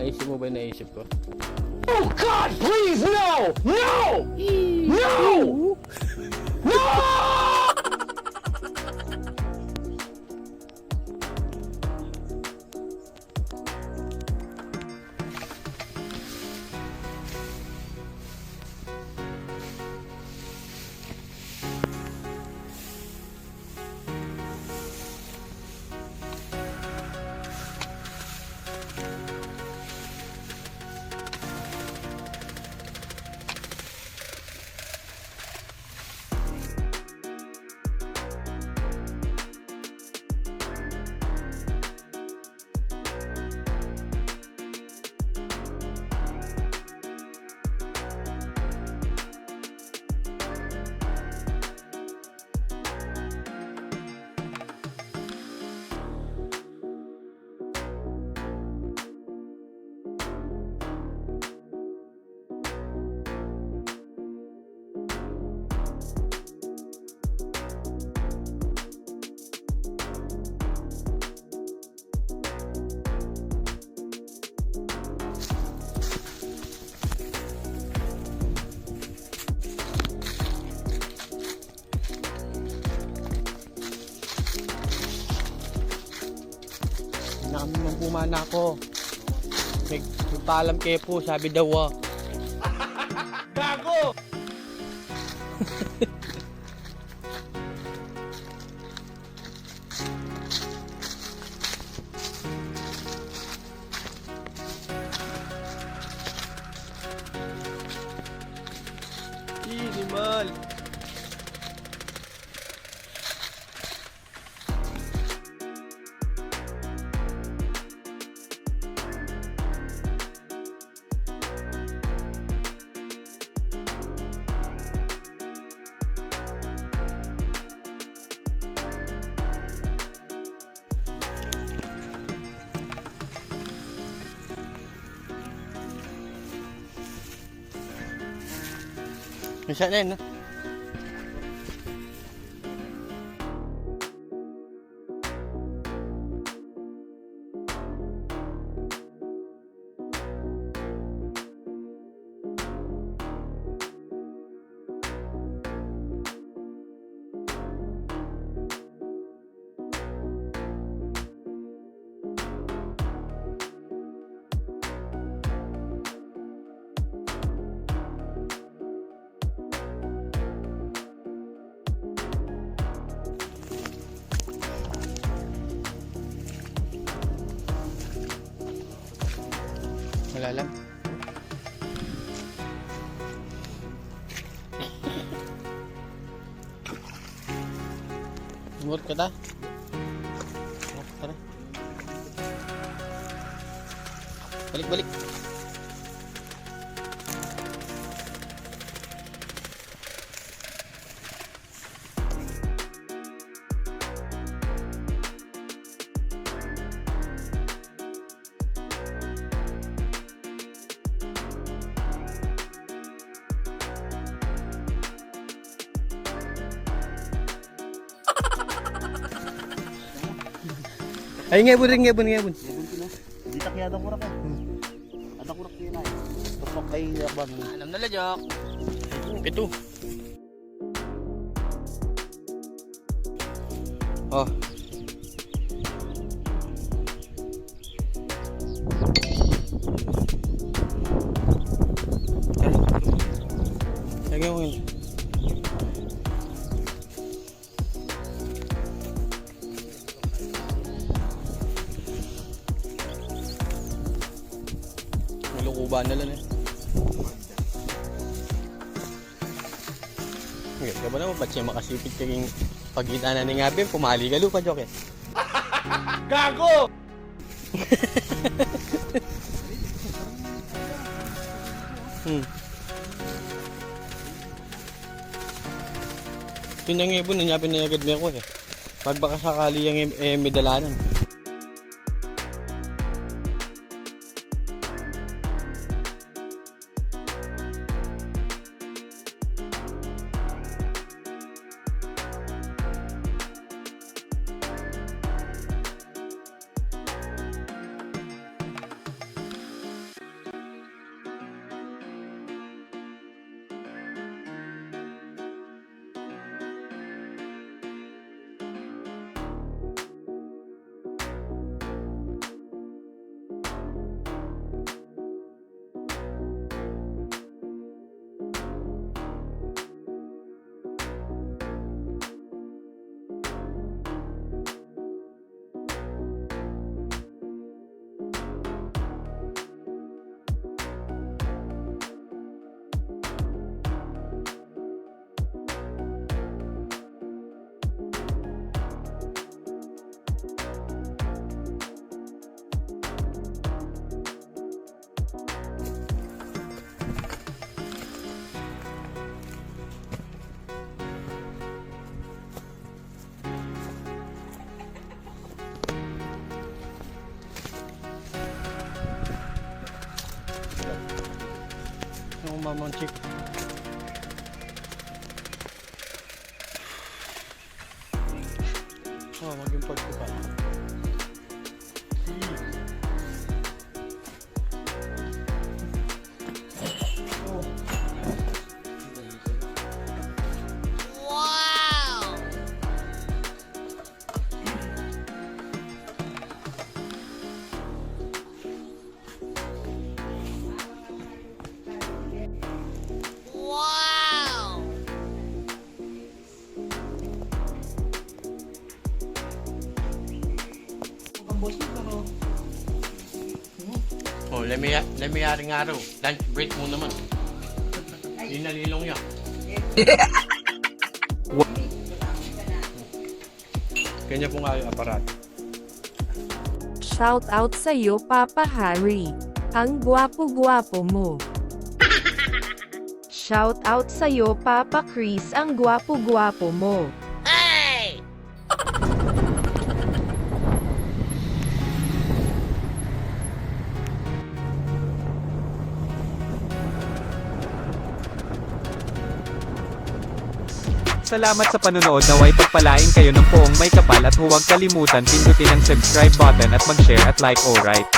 Naisip mo ba yung naisip ko? Oh God, please, no! No! No! No! Pumana ako. Nagpaalam kayo po, sabi daw Gago! Inimal. Masya na yun, no? Wala lang. Umot ka ta? Tara. Balik. Ay, ngebon. Hindi takyado ko rin. Ada ko rin na. Tupok kay abang. Alam na lajok. Ito. Oh. Lagyan mo yun. Lukuban na lang eh. Okay, ka ba naman? Ba't siya makasipit kaging pagitan na ni Ngabe? Pumali ka lupa, Joke. Gago! Yun ang ibon, nanyapin na agad mo ako eh. Pag baka sakali yung medalanan. mamang chick. Oh, mag-import ko pa. Oh, lamiyaring araw. Lunch break mo naman. Hindi nalilong yan. Kanya po nga yung aparat. Shout out sa'yo, Papa Harry. Ang gwapo-gwapo mo. Shout out sa'yo, Papa Chris. Ang gwapo-gwapo mo. Salamat sa panunood, naway pagpalain kayo ng poong may kapal at huwag kalimutan pindutin ang subscribe button at mag-share at like, alright.